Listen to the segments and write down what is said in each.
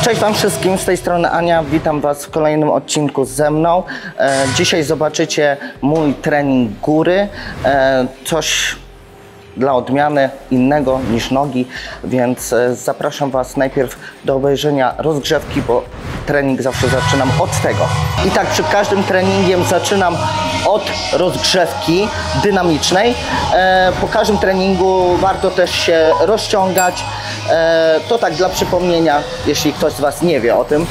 Cześć Wam wszystkim, z tej strony Ania, witam Was w kolejnym odcinku ze mną. Dzisiaj zobaczycie mój trening góry, coś dla odmiany innego niż nogi, więc zapraszam Was najpierw do obejrzenia rozgrzewki, bo trening zawsze zaczynam od tego. I tak przed każdym treningiem zaczynam od rozgrzewki dynamicznej. Po każdym treningu warto też się rozciągać. To tak dla przypomnienia, jeśli ktoś z Was nie wie o tym.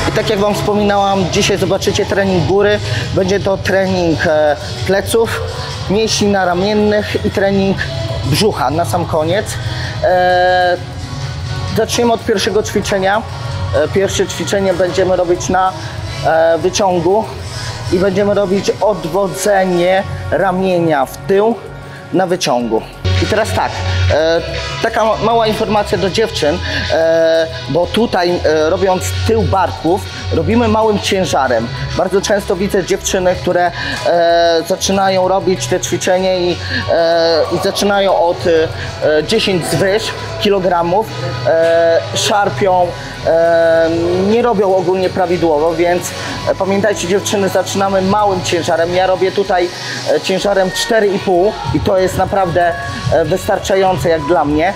I tak jak Wam wspominałam, dzisiaj zobaczycie trening góry. Będzie to trening pleców, mięśni naramiennych i trening brzucha na sam koniec. Zaczniemy od pierwszego ćwiczenia. Pierwsze ćwiczenie będziemy robić na wyciągu i będziemy robić odwodzenie ramienia w tył na wyciągu. I teraz tak, taka mała informacja do dziewczyn, bo tutaj robiąc tył barków, robimy małym ciężarem. Bardzo często widzę dziewczyny, które zaczynają robić te ćwiczenie i zaczynają od 10 zwyż kilogramów, szarpią, nie robią ogólnie prawidłowo, więc pamiętajcie dziewczyny, zaczynamy małym ciężarem. Ja robię tutaj ciężarem 4,5 i to jest naprawdę wystarczające jak dla mnie.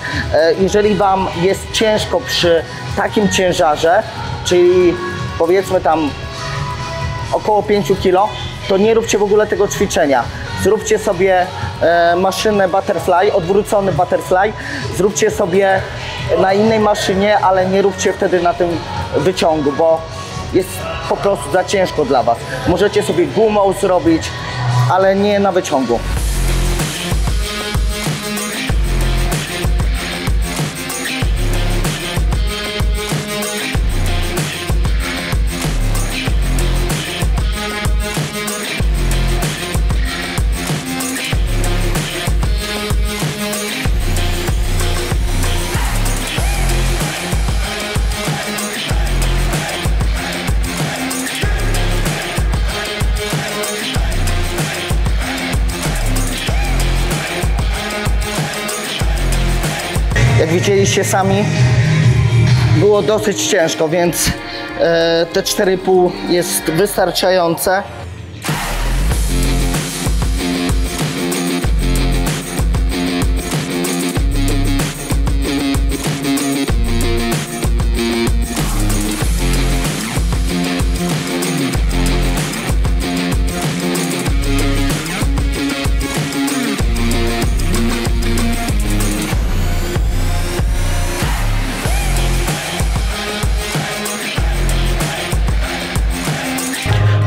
Jeżeli Wam jest ciężko przy takim ciężarze, czyli powiedzmy tam około 5 kg, to nie róbcie w ogóle tego ćwiczenia. Zróbcie sobie maszynę butterfly, odwrócony butterfly, zróbcie sobie na innej maszynie, ale nie róbcie wtedy na tym wyciągu, bo jest po prostu za ciężko dla Was. Możecie sobie gumą zrobić, ale nie na wyciągu. Jak widzieliście sami, było dosyć ciężko, więc te 4,5 jest wystarczające.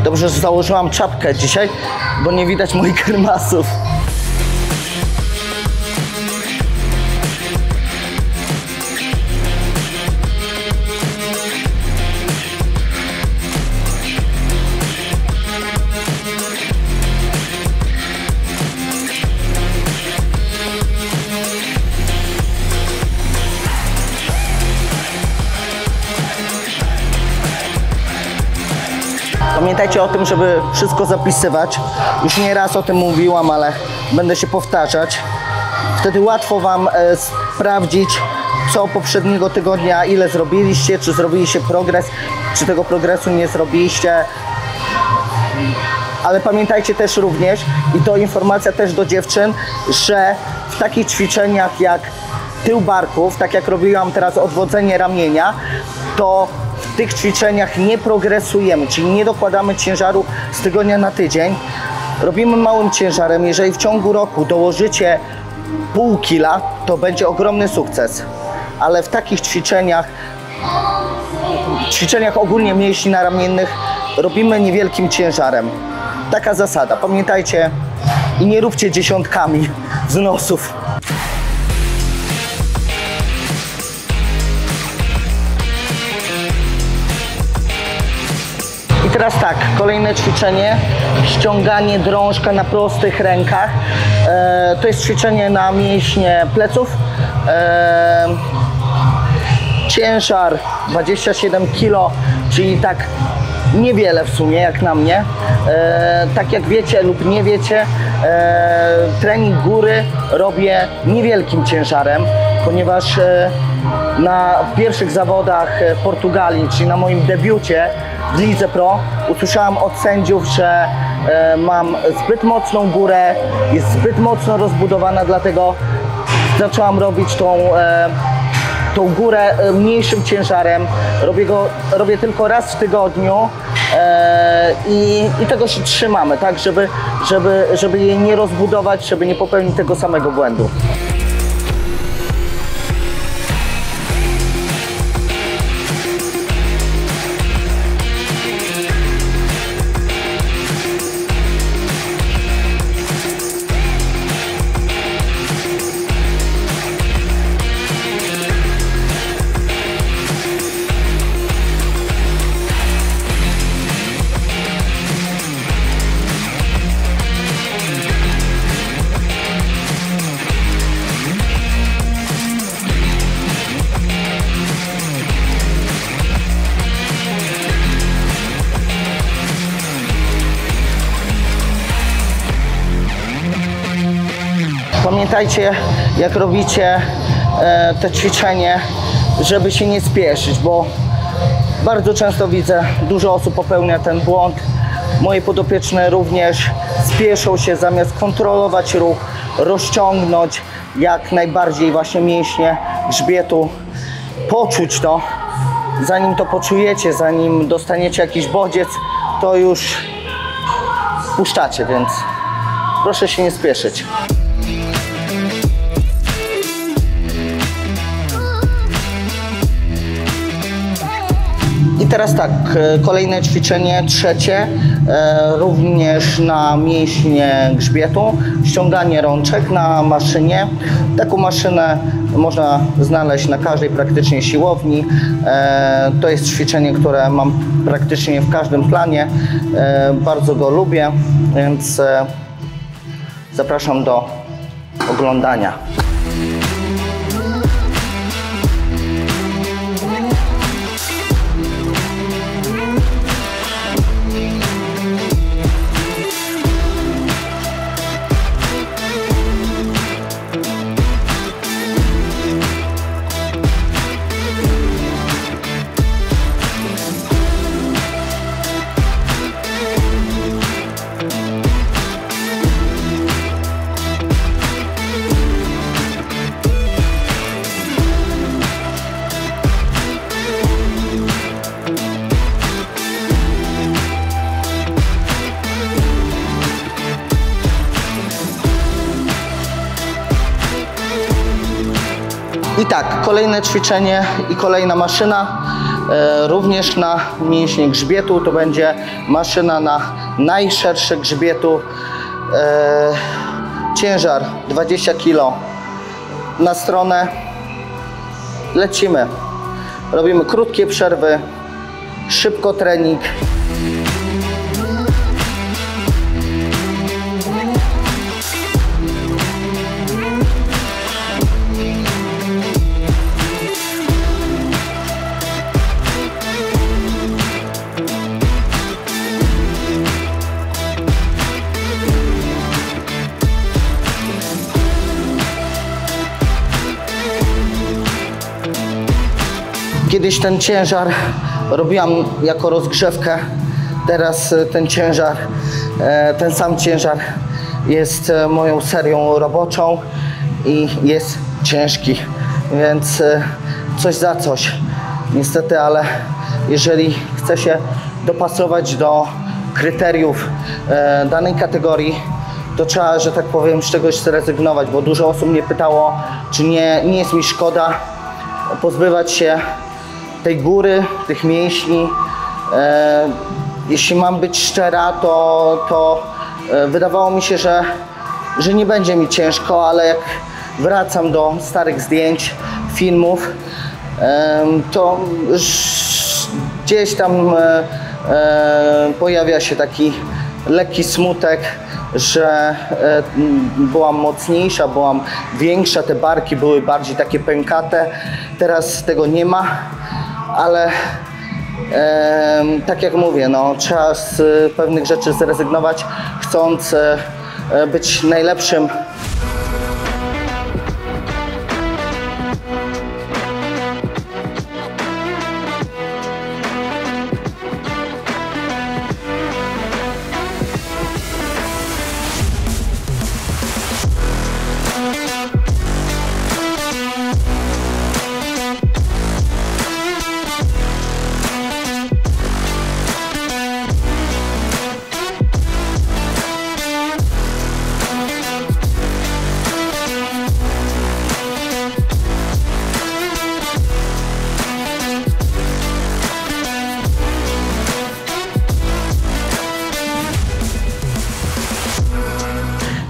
Dobrze, że założyłam czapkę dzisiaj, bo nie widać moich grymasów. Pamiętajcie o tym, żeby wszystko zapisywać. Już nie raz o tym mówiłam, ale będę się powtarzać. Wtedy łatwo Wam sprawdzić, co poprzedniego tygodnia, ile zrobiliście, czy zrobiliście progres, czy tego progresu nie zrobiliście. Ale pamiętajcie też również, i to informacja też do dziewczyn, że w takich ćwiczeniach jak tył barków, tak jak robiłam teraz odwodzenie ramienia, to tych ćwiczeniach nie progresujemy, czyli nie dokładamy ciężaru z tygodnia na tydzień, robimy małym ciężarem, jeżeli w ciągu roku dołożycie pół kila, to będzie ogromny sukces. Ale w takich ćwiczeniach ogólnie mięśni naramiennych robimy niewielkim ciężarem. Taka zasada. Pamiętajcie i nie róbcie dziesiątkami wznosów. I teraz tak, kolejne ćwiczenie, ściąganie drążka na prostych rękach. To jest ćwiczenie na mięśnie pleców. Ciężar 27 kg, czyli tak niewiele w sumie jak na mnie. Tak jak wiecie lub nie wiecie, trening góry robię niewielkim ciężarem, ponieważ na pierwszych zawodach w Portugalii, czyli na moim debiucie w Lidze Pro, usłyszałem od sędziów, że mam zbyt mocną górę, jest zbyt mocno rozbudowana, dlatego zacząłem robić tą górę mniejszym ciężarem. Robię tylko raz w tygodniu i tego się trzymamy, tak, żeby jej nie rozbudować, żeby nie popełnić tego samego błędu. Pamiętajcie, jak robicie te ćwiczenie, żeby się nie spieszyć, bo bardzo często widzę, dużo osób popełnia ten błąd. Moje podopieczne również spieszą się, zamiast kontrolować ruch, rozciągnąć jak najbardziej właśnie mięśnie grzbietu, poczuć to. Zanim to poczujecie, zanim dostaniecie jakiś bodziec, to już puszczacie, więc proszę się nie spieszyć. I teraz tak, kolejne ćwiczenie, trzecie, również na mięśnie grzbietu, ściąganie rączek na maszynie. Taką maszynę można znaleźć na każdej praktycznie siłowni. To jest ćwiczenie, które mam praktycznie w każdym planie. Bardzo go lubię, więc zapraszam do oglądania. I tak, kolejne ćwiczenie i kolejna maszyna, również na mięśnie grzbietu. To będzie maszyna na najszersze grzbietu. Ciężar 20 kg na stronę. Lecimy. Robimy krótkie przerwy, szybko trening. Kiedyś ten ciężar robiłam jako rozgrzewkę, teraz ten sam ciężar jest moją serią roboczą i jest ciężki, więc coś za coś. Niestety, ale jeżeli chce się dopasować do kryteriów danej kategorii, to trzeba, że tak powiem, z czegoś zrezygnować, bo dużo osób mnie pytało, czy nie jest mi szkoda pozbywać się tej góry, tych mięśni. Jeśli mam być szczera, to wydawało mi się, że nie będzie mi ciężko, ale jak wracam do starych zdjęć, filmów, to gdzieś tam pojawia się taki lekki smutek, że byłam mocniejsza, byłam większa, te barki były bardziej takie pękate. Teraz tego nie ma, ale tak jak mówię, no, trzeba z pewnych rzeczy zrezygnować, chcąc być najlepszym.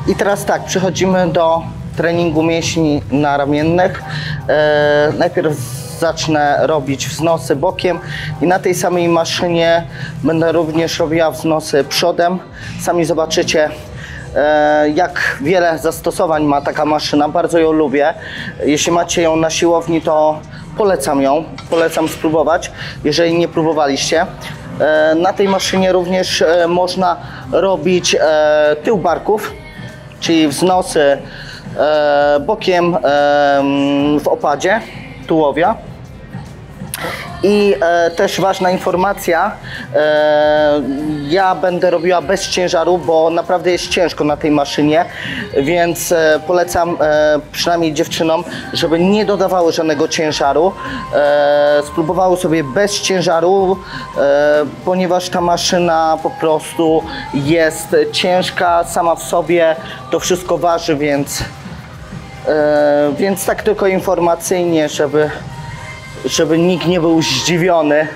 I teraz tak, przechodzimy do treningu mięśni naramiennych. Najpierw zacznę robić wznosy bokiem i na tej samej maszynie będę również robiła wznosy przodem. Sami zobaczycie, jak wiele zastosowań ma taka maszyna, bardzo ją lubię. Jeśli macie ją na siłowni, to polecam ją, polecam spróbować, jeżeli nie próbowaliście. Na tej maszynie również można robić tył barków, czyli wznosy bokiem w opadzie tułowia. I też ważna informacja, ja będę robiła bez ciężaru, bo naprawdę jest ciężko na tej maszynie, więc polecam przynajmniej dziewczynom, żeby nie dodawały żadnego ciężaru, spróbowały sobie bez ciężaru, ponieważ ta maszyna po prostu jest ciężka sama w sobie, to wszystko waży, więc tak tylko informacyjnie, żeby nikt nie był zdziwiony.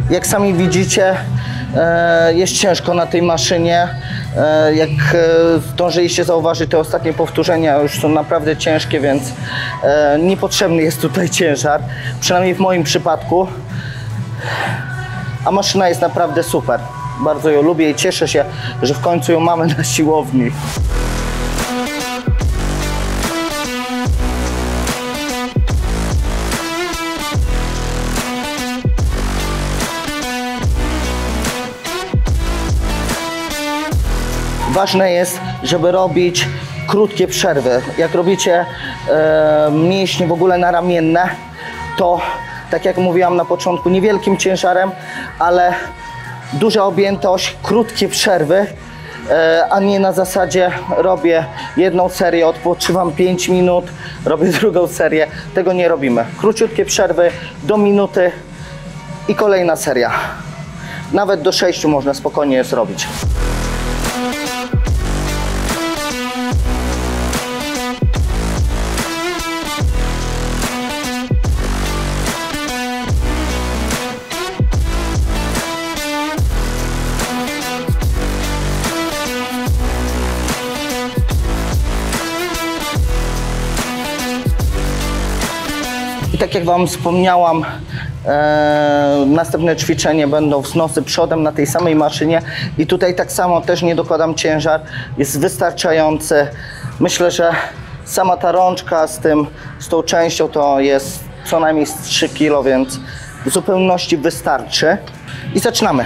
Jak sami widzicie, jest ciężko na tej maszynie. Jak zdążyliście zauważyć, te ostatnie powtórzenia już są naprawdę ciężkie, więc niepotrzebny jest tutaj ciężar, przynajmniej w moim przypadku. A maszyna jest naprawdę super. Bardzo ją lubię i cieszę się, że w końcu ją mamy na siłowni. Ważne jest, żeby robić krótkie przerwy. Jak robicie mięśnie w ogóle naramienne, to tak jak mówiłam na początku, niewielkim ciężarem, ale duża objętość, krótkie przerwy, a nie na zasadzie robię jedną serię, odpoczywam 5 minut, robię drugą serię. Tego nie robimy. Króciutkie przerwy do minuty i kolejna seria. Nawet do 6 można spokojnie zrobić. I tak jak Wam wspomniałam, następne ćwiczenie będą wznosy przodem na tej samej maszynie i tutaj tak samo też nie dokładam ciężar, jest wystarczający. Myślę, że sama ta rączka z tą częścią to jest co najmniej z 3 kg, więc w zupełności wystarczy. I zaczynamy.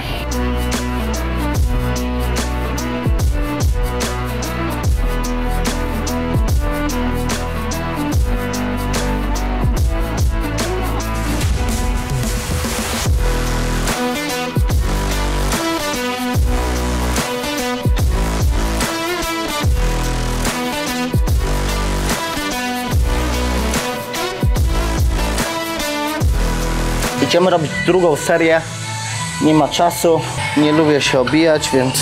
Idziemy robić drugą serię. Nie ma czasu, nie lubię się obijać, więc...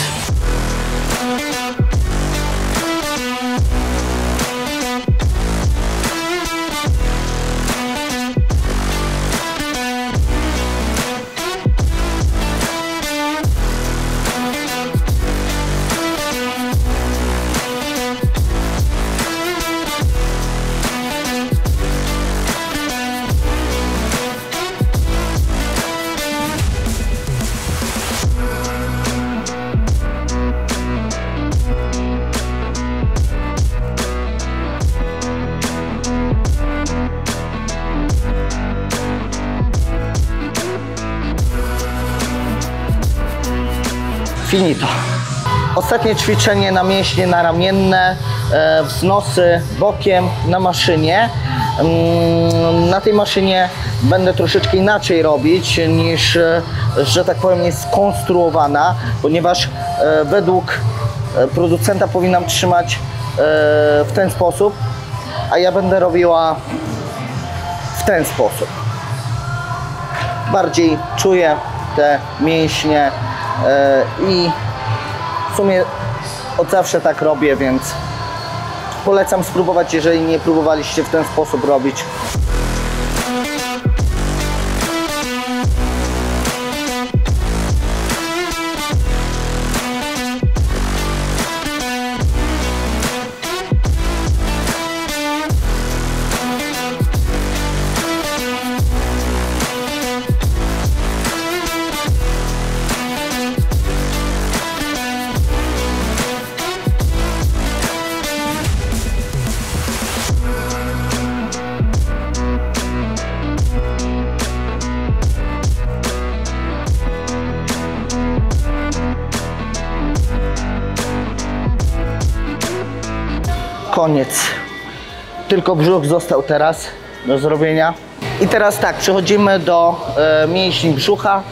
Finito. Ostatnie ćwiczenie na mięśnie naramienne, wznosy bokiem na maszynie. Na tej maszynie będę troszeczkę inaczej robić niż, że tak powiem, jest skonstruowana, ponieważ według producenta powinnam trzymać w ten sposób, a ja będę robiła w ten sposób. Bardziej czuję te mięśnie i w sumie od zawsze tak robię, więc polecam spróbować, jeżeli nie próbowaliście w ten sposób robić. Koniec. Tylko brzuch został teraz do zrobienia. I teraz tak, przechodzimy do mięśni brzucha.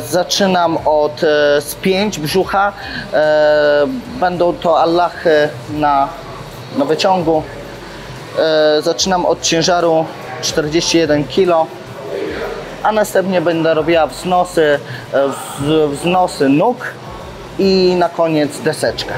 Zaczynam od spięć brzucha. Będą to Allahy na wyciągu. Zaczynam od ciężaru 41 kg, a następnie będę robiła wznosy nóg i na koniec deseczkę.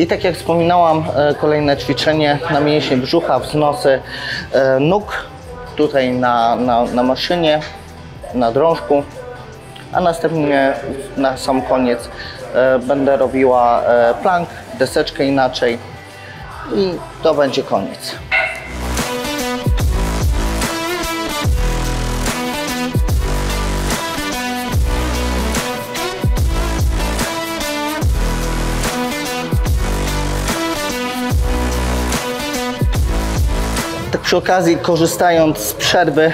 I tak jak wspominałam, kolejne ćwiczenie na mięśnie brzucha, wznosy nóg, tutaj na maszynie, na drążku, a następnie na sam koniec będę robiła plank, deseczkę inaczej i to będzie koniec. Tak przy okazji, korzystając z przerwy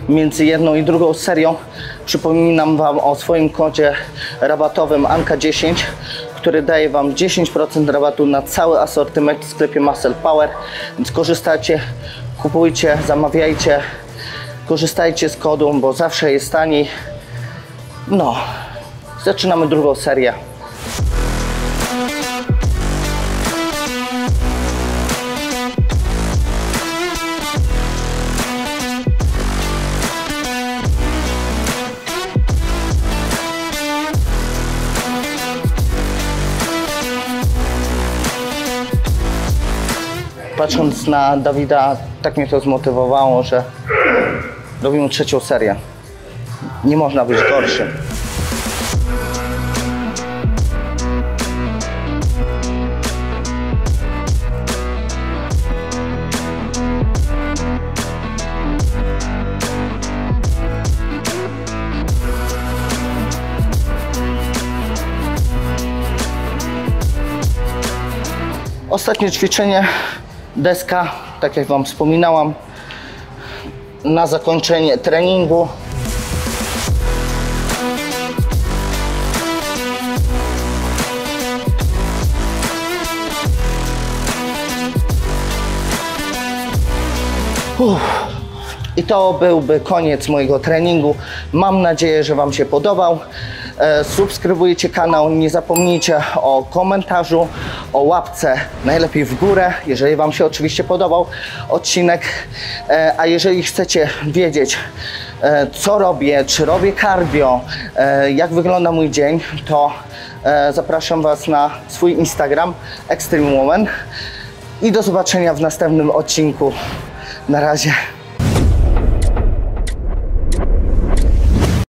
między jedną i drugą serią, przypominam Wam o swoim kodzie rabatowym Anka10, który daje Wam 10% rabatu na cały asortyment w sklepie Muscle Power, więc korzystajcie, kupujcie, zamawiajcie, korzystajcie z kodu, bo zawsze jest taniej. No, zaczynamy drugą serię. Patrząc na Dawida, tak mnie to zmotywowało, że robimy trzecią serię. Nie można być gorszym. Ostatnie ćwiczenie, deska, tak jak Wam wspominałam, na zakończenie treningu. I to byłby koniec mojego treningu. Mam nadzieję, że Wam się podobał. Subskrybujcie kanał, nie zapomnijcie o komentarzu, o łapce, najlepiej w górę, jeżeli Wam się oczywiście podobał odcinek. A jeżeli chcecie wiedzieć, co robię, czy robię cardio, jak wygląda mój dzień, to zapraszam Was na swój Instagram Extreme Woman i do zobaczenia w następnym odcinku. Na razie.